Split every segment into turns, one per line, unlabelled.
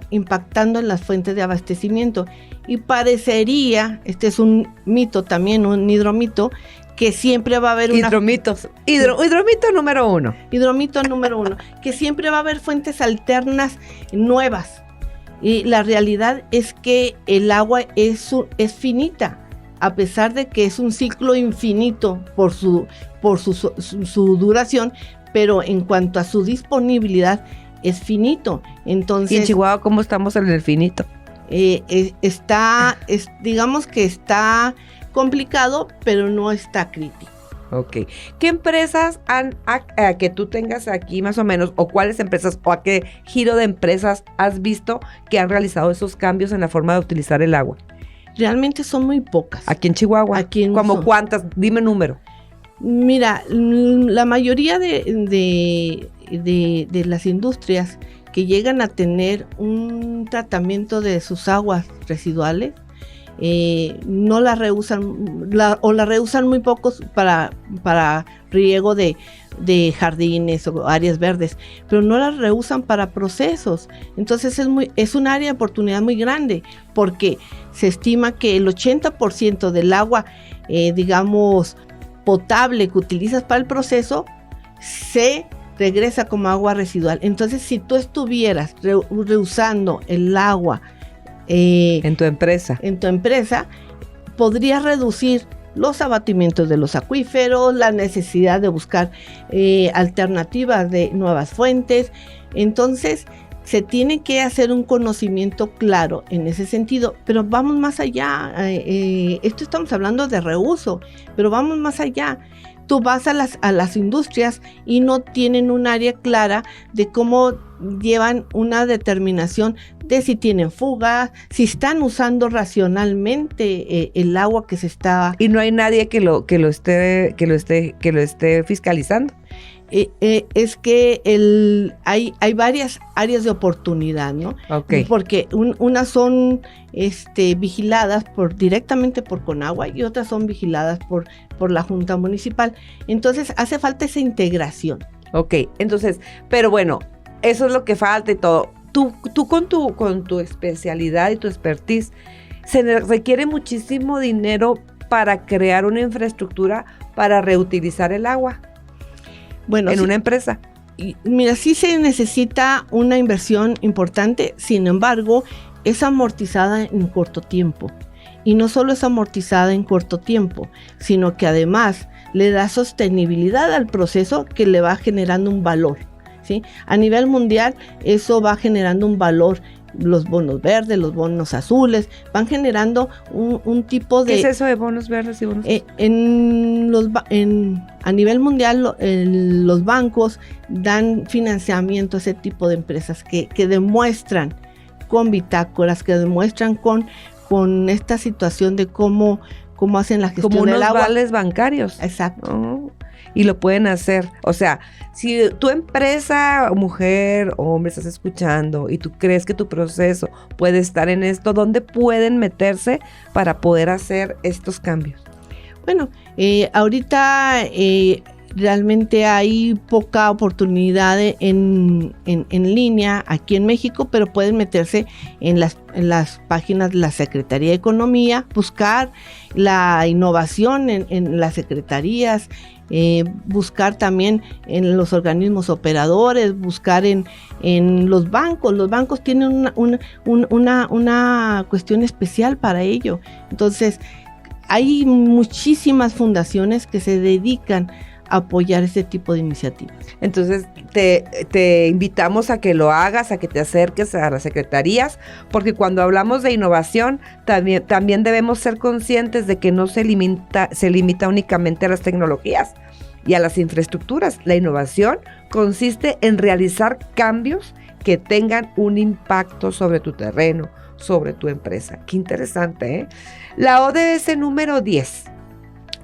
impactando en las fuentes de abastecimiento. Y parecería, este es un mito también, un hidromito, que siempre va a haber
hidromito número 1.
Hidromito número 1, que siempre va a haber fuentes alternas nuevas. Y la realidad es que el agua es finita, a pesar de que es un ciclo infinito por su duración, pero en cuanto a su disponibilidad es finito. Entonces,
¿y en Chihuahua cómo estamos en el finito?
Digamos que está complicado, pero no está crítico.
Ok. ¿Qué empresas que tú tengas aquí más o menos, o cuáles empresas, o a qué giro de empresas has visto que han realizado esos cambios en la forma de utilizar el agua?
Realmente son muy pocas.
¿Aquí en Chihuahua? ¿Cómo cuántas? Dime número.
Mira, la mayoría de las industrias que llegan a tener un tratamiento de sus aguas residuales, no la reusan, o la reusan muy pocos para riego de jardines o áreas verdes, pero no la reusan para procesos. Entonces es un área de oportunidad muy grande, porque se estima que el 80% del agua, digamos, potable que utilizas para el proceso, se regresa como agua residual. Entonces, si tú estuvieras reusando el agua
en tu empresa,
podrías reducir los abatimientos de los acuíferos, la necesidad de buscar alternativas de nuevas fuentes. Entonces, se tiene que hacer un conocimiento claro en ese sentido, pero vamos más allá. Esto estamos hablando de reuso, pero vamos más allá. Tú vas a las industrias y no tienen un área clara de cómo llevan una determinación de si tienen fugas, si están usando racionalmente el agua que se está...
Y no hay nadie que lo esté fiscalizando.
Es que hay varias áreas de oportunidad, ¿no?
Okay.
Porque unas son vigiladas directamente por Conagua y otras son vigiladas por la Junta Municipal. Entonces hace falta esa integración.
Ok, entonces, pero bueno, eso es lo que falta y todo. Tú con tu especialidad y tu expertise, se requiere muchísimo dinero para crear una infraestructura para reutilizar el agua. Bueno, en una empresa.
Mira, sí se necesita una inversión importante, sin embargo, es amortizada en corto tiempo. Y no solo es amortizada en corto tiempo, sino que además le da sostenibilidad al proceso que le va generando un valor, ¿sí? A nivel mundial, eso va generando un valor. Los bonos verdes, los bonos azules, van generando un tipo de...
¿Qué es eso de bonos verdes y bonos azules?
A nivel mundial, los bancos dan financiamiento a ese tipo de empresas que demuestran con bitácoras, que demuestran con esta situación de cómo hacen la gestión del agua.
Como unos vales bancarios.
Exacto.
Oh, y lo pueden hacer. O sea, si tu empresa, mujer, hombre, estás escuchando y tú crees que tu proceso puede estar en esto, ¿dónde pueden meterse para poder hacer estos cambios?
Bueno, ahorita realmente hay poca oportunidad en línea aquí en México, pero pueden meterse en las páginas de la Secretaría de Economía, buscar la innovación en las secretarías, buscar también en los organismos operadores, buscar en los bancos. Los bancos tienen una cuestión especial para ello. Entonces, hay muchísimas fundaciones que se dedican a apoyar este tipo de iniciativas.
Entonces, te invitamos a que lo hagas, a que te acerques a las secretarías, porque cuando hablamos de innovación, también debemos ser conscientes de que no se limita únicamente a las tecnologías y a las infraestructuras. La innovación consiste en realizar cambios que tengan un impacto sobre tu terreno, sobre tu empresa. Qué interesante, ¿eh? La ODS número 10.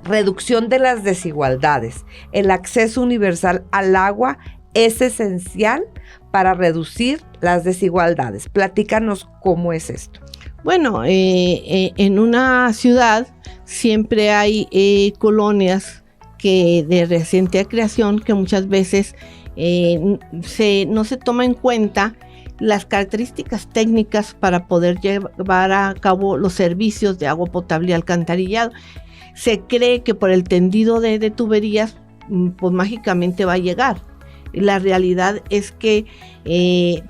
Reducción de las desigualdades. El acceso universal al agua es esencial para reducir las desigualdades. Platícanos cómo es esto.
Bueno, en una ciudad siempre hay colonias que de reciente creación que muchas veces no se toma en cuenta las características técnicas para poder llevar a cabo los servicios de agua potable y alcantarillado. Se cree que por el tendido de tuberías, pues mágicamente va a llegar. La realidad es que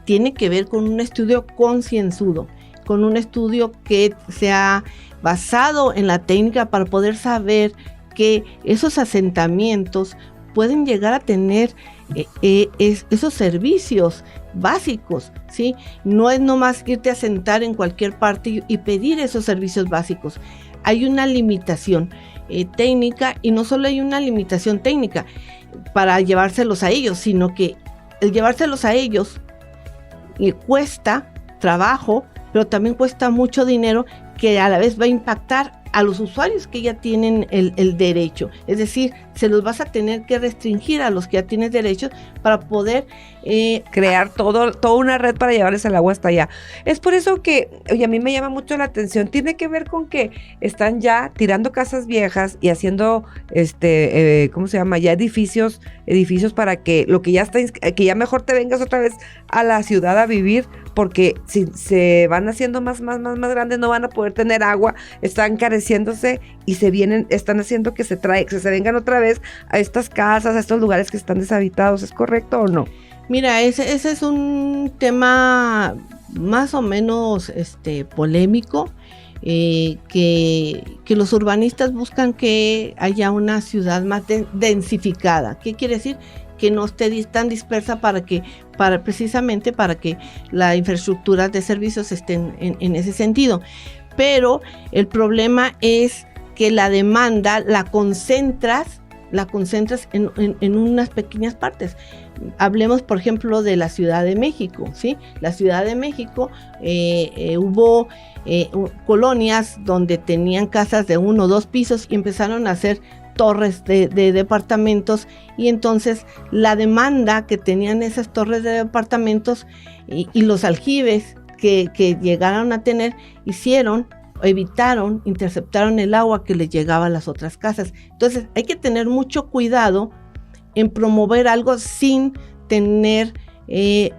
tiene que ver con un estudio concienzudo, con un estudio que se ha basado en la técnica para poder saber que esos asentamientos pueden llegar a tener esos servicios básicos, ¿sí? No es nomás irte a sentar en cualquier parte y pedir esos servicios básicos. Hay una limitación técnica, y no solo hay una limitación técnica para llevárselos a ellos, sino que el llevárselos a ellos cuesta trabajo, pero también cuesta mucho dinero, que a la vez va a impactar a los usuarios que ya tienen el derecho. Es decir, se los vas a tener que restringir a los que ya tienen derechos para poder
crear toda una red para llevarles el agua hasta allá. Es por eso que, oye, a mí me llama mucho la atención. Tiene que ver con que están ya tirando casas viejas y haciendo, ¿cómo se llama? Ya edificios para que lo que ya está, que ya mejor te vengas otra vez a la ciudad a vivir, porque si se van haciendo más grandes no van a poder tener agua, están careciéndose y están haciendo que se vengan otra vez a estas casas, a estos lugares que están deshabitados. ¿Es correcto o no?
Mira, ese es un tema más o menos polémico, que los urbanistas buscan que haya una ciudad más densificada. ¿Qué quiere decir? Que no esté tan dispersa precisamente para que la infraestructura de servicios estén en ese sentido. Pero el problema es que la demanda la concentras en unas pequeñas partes. Hablemos, por ejemplo, de la Ciudad de México, ¿sí? La Ciudad de México, hubo colonias donde tenían casas de 1 o 2 pisos y empezaron a hacer torres de departamentos, y entonces la demanda que tenían esas torres de departamentos y los aljibes que llegaron a tener interceptaron el agua que les llegaba a las otras casas. Entonces hay que tener mucho cuidado en promover algo sin tener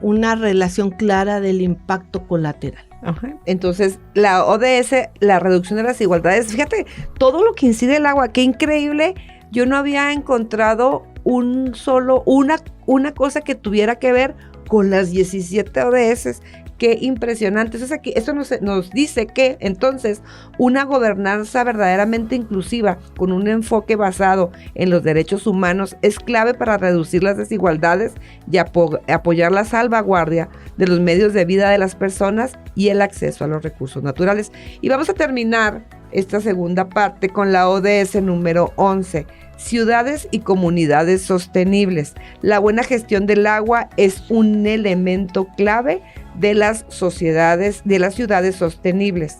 una relación clara del impacto colateral.
Ajá. Entonces, la ODS, la reducción de las desigualdades, fíjate, todo lo que incide el agua, qué increíble. Yo no había encontrado una cosa que tuviera que ver con las 17 ODS. Qué impresionante. Entonces aquí, eso nos dice que entonces una gobernanza verdaderamente inclusiva, con un enfoque basado en los derechos humanos, es clave para reducir las desigualdades y apoyar la salvaguardia de los medios de vida de las personas y el acceso a los recursos naturales. Y vamos a terminar esta segunda parte con la ODS número 11. Ciudades y comunidades sostenibles. La buena gestión del agua es un elemento clave de las sociedades, de las ciudades sostenibles.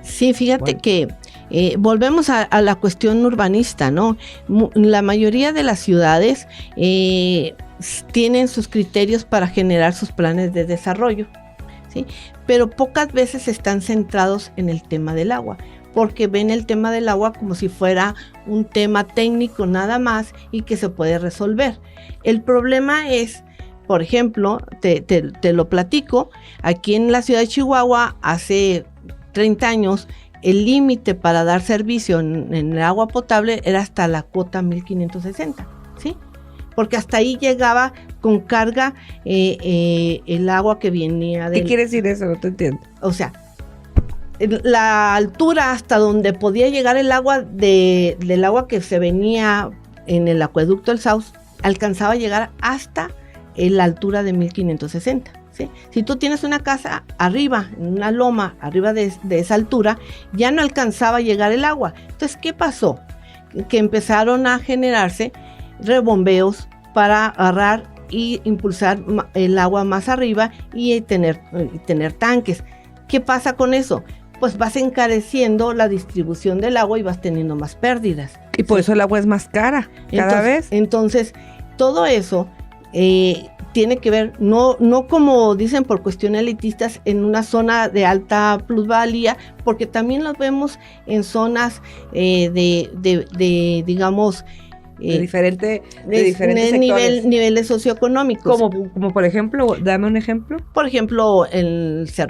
Sí, fíjate que volvemos a la cuestión urbanista, ¿no? La mayoría de las ciudades tienen sus criterios para generar sus planes de desarrollo, ¿sí? Pero pocas veces están centrados en el tema del agua, porque ven el tema del agua como si fuera un tema técnico nada más y que se puede resolver. El problema es, por ejemplo, te lo platico, aquí en la ciudad de Chihuahua hace 30 años el límite para dar servicio en el agua potable era hasta la cuota 1560, ¿sí? Porque hasta ahí llegaba con carga el agua que venía
¿Qué quiere decir eso? No te entiendo.
O sea, la altura hasta donde podía llegar el agua del agua que se venía en el acueducto del Saus alcanzaba a llegar hasta la altura de 1560, ¿sí? Si tú tienes una casa arriba, en una loma arriba de esa altura, ya no alcanzaba a llegar el agua. Entonces, ¿qué pasó? Que empezaron a generarse rebombeos para agarrar y impulsar el agua más arriba y tener tanques. ¿Qué pasa con eso? Pues vas encareciendo la distribución del agua y vas teniendo más pérdidas.
Y por eso el agua es más cara cada vez.
Entonces, todo eso tiene que ver, no como dicen por cuestiones elitistas, en una zona de alta plusvalía, porque también los vemos en zonas digamos,
de diferentes sectores.
Niveles socioeconómicos.
Como por ejemplo, dame un ejemplo.
Por ejemplo, el Cerro